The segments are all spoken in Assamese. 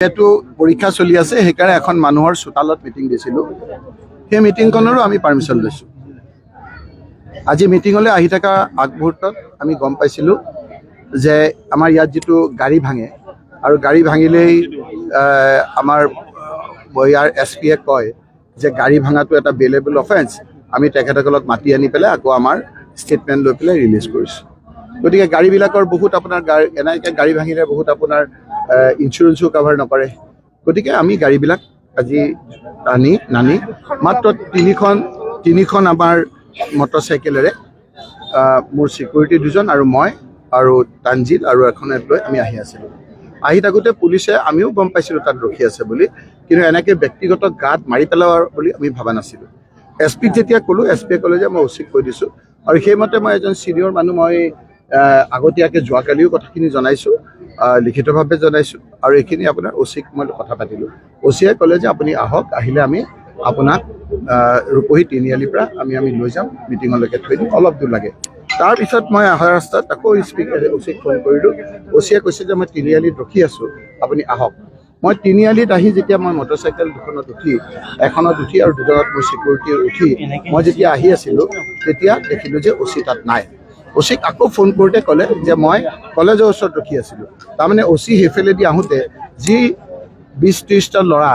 যেহেতু পৰীক্ষা চলি আছে সেইকাৰণে এখন মানুহৰ চোতালত মিটিং দিছিলোঁ। সেই মিটিংখনৰো আমি পাৰ্মিশ্যন লৈছোঁ। আজি মিটিঙলৈ আহি থকা আগমুহূৰ্তত আমি গম পাইছিলোঁ যে আমাৰ ইয়াত যিটো গাড়ী ভাঙে আৰু গাড়ী ভাঙিলেই আমাৰ ইয়াৰ SP-য়ে কয় যে গাড়ী ভাঙাটো এটা বেলেবল অফেন্স, আমি তেখেতসকলক মাতি আনি পেলাই আকৌ আমাৰ ষ্টেটমেণ্ট লৈ পেলাই ৰিলিজ কৰিছোঁ। গতিকে গাড়ীবিলাকৰ বহুত আপোনাৰ এনেকৈ গাড়ী ভাঙিলে বহুত আপোনাৰ ইঞ্চুৰেঞ্চো কাভাৰ নকৰে। গতিকে আমি গাড়ীবিলাক আজি নানি মাত্ৰ তিনিখন আমাৰ মটৰচাইকেলেৰে মোৰ চিকিউৰিটি দুজন আৰু মই আৰু তানজিল আৰু এখনত লৈ আমি আহি আছিলোঁ। আহি থাকোঁতে পুলিচে আমিও গম পাইছিলোঁ তাত ৰখি আছে বুলি, কিন্তু এনেকৈ ব্যক্তিগত গাত মাৰি পেলোৱাৰ বুলি আমি ভবা নাছিলোঁ। SP-ক যেতিয়া ক'লোঁ, SP-য়ে ক'লে যে মই OC-ক কৈ দিছোঁ আৰু সেইমতে মই এজন ছিনিয়ৰ মানুহ, মই আগতীয়াকৈ যোৱাকালিও কথাখিনি জনাইছোঁ, লিখিতভাৱে জনাইছোঁ আৰু এইখিনি আপোনাৰ OC-ক মই কথা পাতিলোঁ। OC-য়ে ক'লে যে আপুনি আহক, আহিলে আমি আপোনাক ৰূপহী তিনিআলিৰ পৰা আমি লৈ যাম, মিটিঙলৈকে থৈ দিম, অলপ দূৰ লাগে। তাৰপিছত মই অহা ৰাস্তাত আকৌ OC-ক ফোন কৰিলোঁ। OC-য়ে কৈছে যে মই তিনিআলিত ৰখি আছোঁ, আপুনি আহক। মই তিনিআলিত আহি যেতিয়া মই মটৰচাইকেল দুখনত উঠি, এখনত উঠি আৰু দুজনত মোৰ চিকিউৰিটি উঠি মই যেতিয়া আহি আছিলোঁ তেতিয়া দেখিলোঁ যে OC তাত নাই। OC-ক আকৌ ফোন কৰোঁতে ক'লে যে মই কলেজৰ ওচৰত ৰখি আছিলোঁ। তাৰমানে OC সেইফালেদি আহোঁতে যি 20-30টা ল'ৰা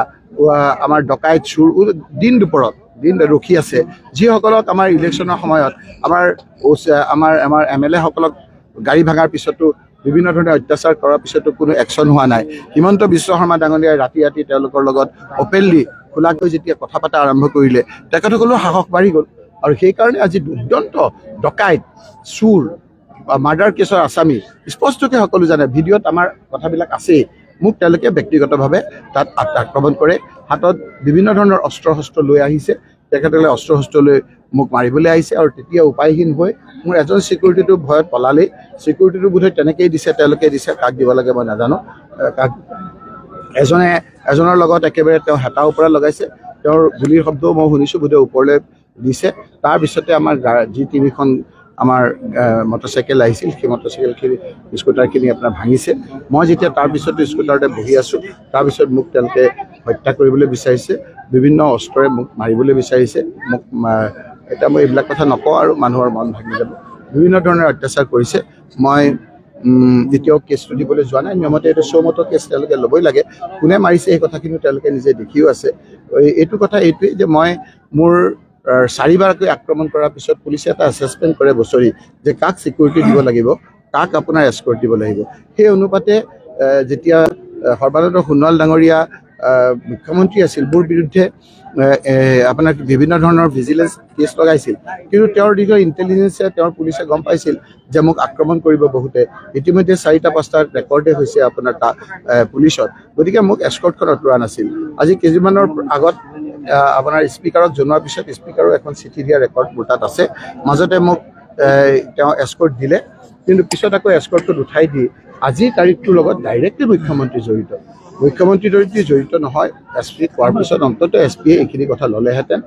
আমাৰ ডকাইত চুৰ দিন দুপৰত ৰখি আছে, যিসকলক আমাৰ ইলেকশ্যনৰ সময়ত আমাৰ MLA সকলক গাড়ী ভাঙাৰ পিছতো বিভিন্ন ধৰণে অত্যাচাৰ কৰাৰ পিছতো কোনো একশ্যন হোৱা নাই। হিমন্ত বিশ্ব শৰ্মা ডাঙৰীয়াই ৰাতি তেওঁলোকৰ লগত অপেনলি খোলাকৈ যেতিয়া কথা পতা আৰম্ভ কৰিলে, তেখেতসকলেও সাহস বাঢ়ি গ'ল আৰু সেইকাৰণে আজি দুৰ্দান্ত ডকাইত চুৰ মাৰ্ডাৰ কেছৰ আসামী স্পষ্টকৈ সকলো জানে, ভিডিঅ'ত আমাৰ কথাবিলাক আছেই। মোক তেওঁলোকে ব্যক্তিগতভাৱে তাত আক্ৰমণ কৰে, হাতত বিভিন্ন ধৰণৰ অস্ত্ৰ শস্ত্ৰ লৈ আহিছে, তেখেতসকলে অস্ত্ৰ শস্ত্ৰ লৈ মোক মাৰিবলৈ আহিছে আৰু তেতিয়া উপায়হীন হৈ মোৰ এজন চিকিউৰিটিটো ভয়ত পলালেই। চিকিউৰিটিটো বোধহয় তেনেকেই দিছে, তেওঁলোকে দিছে, কাক দিব লাগে মই নাজানো। এজনৰ লগত একেবাৰে তেওঁ হেতাৰ ওপৰত লগাইছে, তেওঁৰ গুলিৰ শব্দও মই শুনিছোঁ, বোধহয় ওপৰলৈ দিছে। তাৰপিছতে আমাৰ যি তিনিখন আমাৰ মটৰচাইকেল আহিছিল, সেই মটৰচাইকেলখিনি স্কুটাৰখিনি আপোনাৰ ভাঙিছে। মই যেতিয়া তাৰপিছতো স্কুটাৰতে বহি আছোঁ, তাৰপিছত মোক তেওঁলোকে হত্যা কৰিবলৈ বিচাৰিছে, বিভিন্ন অস্ত্ৰৰে মোক মাৰিবলৈ বিচাৰিছে। এতিয়া মই এইবিলাক কথা নকওঁ আৰু মানুহৰ মন ভাঙি যাব। বিভিন্ন ধৰণৰ অত্যাচাৰ কৰিছে। মই এতিয়াও কেছটো দিবলৈ যোৱা নাই, নিয়মতে এইটো চৌমতৰ কেছ তেওঁলোকে ল'বই লাগে। কোনে মাৰিছে সেই কথাখিনিও তেওঁলোকে নিজে দেখিও আছে। এইটো কথা এইটোৱেই যে মই মোৰ 4বাৰকৈ আক্ৰমণ কৰাৰ পিছত পুলিচে এটা এছেছমেণ্ট কৰে বছৰি যে কাক চিকিউৰিটি দিব লাগিব, কাক আপোনাৰ এস্কৰ্ট দিব লাগিব। সেই অনুপাতে যেতিয়া সৰ্বানন্দ সোণোৱাল ডাঙৰীয়া মুখ্যমন্ত্ৰী আছিল, মোৰ বিৰুদ্ধে আপোনাৰ বিভিন্ন ধৰণৰ ভিজিলেন্স কেছ লগাইছিল, কিন্তু তেওঁৰ দিশৰ ইণ্টেলিজেন্সে তেওঁৰ পুলিচে গম পাইছিল যে মোক আক্ৰমণ কৰিব বহুতে। ইতিমধ্যে 4-5টা ৰেকৰ্ডে হৈছে আপোনাৰ পুলিচত, গতিকে মোক এস্কৰ্টখন আঁতৰোৱা নাছিল। আজি কেইদিনমানৰ আগত আপোনাৰ স্পীকাৰক জনোৱাৰ পিছত স্পীকাৰো এখন চিঠি দিয়া ৰেকৰ্ড মোৰ তাত আছে। মাজতে মোক তেওঁ এস্কৰ্ট দিলে, কিন্তু পিছত আকৌ এস্কৰ্টখন উঠাই দি আজিৰ তাৰিখটোৰ লগত ডাইৰেক্টলি মুখ্যমন্ত্ৰী জড়িত। মুখ্যমন্ত্ৰী জড়িত নহয়। SP কোৱাৰ পিছত অন্ততঃ SP-য়ে এইখিনি কথা ল'লেহেঁতেন।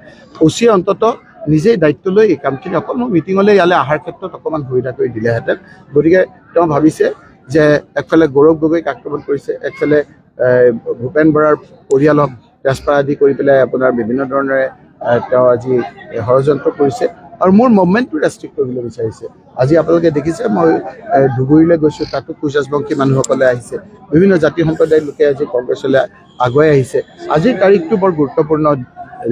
OC-য়ে অন্ততঃ নিজেই দায়িত্ব লৈ এই কামখিনি অকল মোৰ মিটিঙলৈ ইয়ালৈ অহাৰ ক্ষেত্ৰত অকণমান সুবিধা কৰি দিলেহেঁতেন। গতিকে তেওঁ ভাবিছে যে একফালে গৌৰৱ গগৈক আক্ৰমণ কৰিছে, একফালে ভূপেন বৰাৰ পৰিয়ালক তেজপাত আদি কৰি পেলাই আপোনাৰ বিভিন্ন ধৰণেৰে তেওঁ আজি ষড়যন্ত্ৰ কৰিছে আৰু মোৰ মুভমেণ্টটো ৰেষ্ট্ৰিক্ট কৰিবলৈ বিচাৰিছে। আজি আপোনালোকে দেখিছে মই ধুবুৰীলৈ গৈছোঁ, তাতো কোচ ৰাজবংশী মানুহসকলে আহিছে, বিভিন্ন জাতি সম্প্ৰদায়ৰ লোকে আজি কংগ্ৰেছলৈ আগুৱাই আহিছে। আজিৰ তাৰিখটো বৰ গুৰুত্বপূৰ্ণ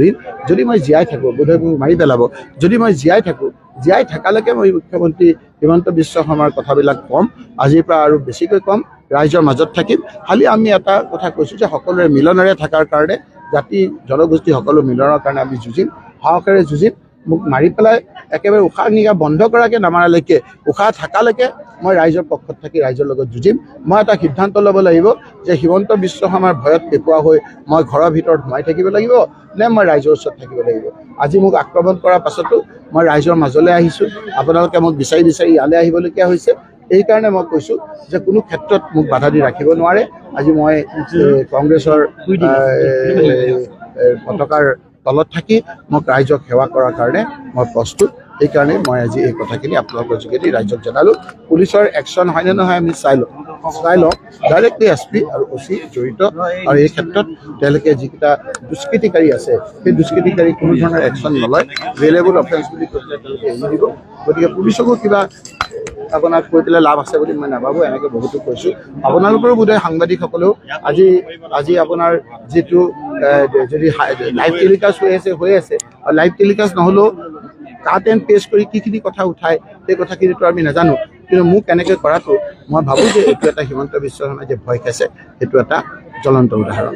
দিন। যদি মই জীয়াই থাকোঁ, বোধহয় মোক মাৰি পেলাব, যদি মই জীয়াই থাকালৈকে মই মুখ্যমন্ত্ৰী হিমন্ত বিশ্ব শৰ্মাৰ কথাবিলাক ক'ম, আজিৰ পৰা আৰু বেছিকৈ ক'ম, ৰাইজৰ মাজত থাকিম। খালি আমি এটা কথা কৈছোঁ যে সকলোৰে মিলনেৰে থকাৰ কাৰণে, জাতি জনগোষ্ঠী সকলো মিলনৰ কাৰণে আমি যুঁজিম, সাহসেৰে যুঁজিম। মোক মাৰি পেলাই একেবাৰে উশাহ নিশাহ বন্ধ কৰাকৈ নামাৰালৈকে, উশাহ থকালৈকে মই ৰাইজৰ পক্ষত থাকি ৰাইজৰ লগত যুঁজিম। মই এটা সিদ্ধান্ত ল'ব লাগিব যে হিমন্ত বিশ্ব শৰ্মাৰ ভয়ত পেপোৱা হৈ মই ঘৰৰ ভিতৰত সোমাই থাকিব লাগিব নে মই ৰাইজৰ ওচৰত থাকিব লাগিব। আজি মোক আক্ৰমণ কৰাৰ পাছতো মই ৰাইজৰ মাজলৈ আহিছোঁ, আপোনালোকে মোক বিচাৰি ইয়ালৈ আহিবলগীয়া হৈছে। এইকাৰণে মই কৈছোঁ যে কোনো ক্ষেত্ৰত মোক বাধা দি ৰাখিব নোৱাৰে। আজি মই কংগ্ৰেছৰ পতাকাৰ তলত থাকি মোক ৰাইজক সেৱা কৰাৰ কাৰণে মই প্ৰস্তুত। সেইকাৰণে মই আজি এই কথাখিনি আপোনালোকৰ যোগেদি ৰাইজক জনালোঁ। পুলিচৰ একশ্যন হয়নে নহয় আমি চাই লওঁ। ডাইৰেক্টলি SP আৰু OC জড়িত, আৰু এই ক্ষেত্ৰত তেওঁলোকে যিকেইটা দুষ্কৃতিকাৰী আছে সেই দুষ্কৃতিকাৰী কোনো ধৰণৰ একশ্যন নলয়, ভেৰিয়েবল অফেন্স বুলি কৈ পেলাই তেওঁলোকে এৰি দিব। গতিকে পুলিচকো কিবা আপোনাক কৈ পেলাই লাভ আছে বুলি মই নাভাবোঁ, এনেকৈ বহুতো কৈছোঁ। আপোনালোকৰো বোধহয় সাংবাদিকসকলেও আজি আপোনাৰ যিটো যদি লাইভ টেলিকাষ্ট হৈ আছে লাইভ টেলিকাষ্ট নহ'লেও কাট এণ্ড পেষ্ট কৰি কি কথা উঠায় সেই কথাখিনিতো আমি নাজানো, কিন্তু মোক এনেকৈ কৰাটো মই ভাবোঁ যে এইটো এটা হিমন্ত বিশ্ব শৰ্মাই যে ভয় খাইছে সেইটো এটা জ্বলন্ত উদাহৰণ।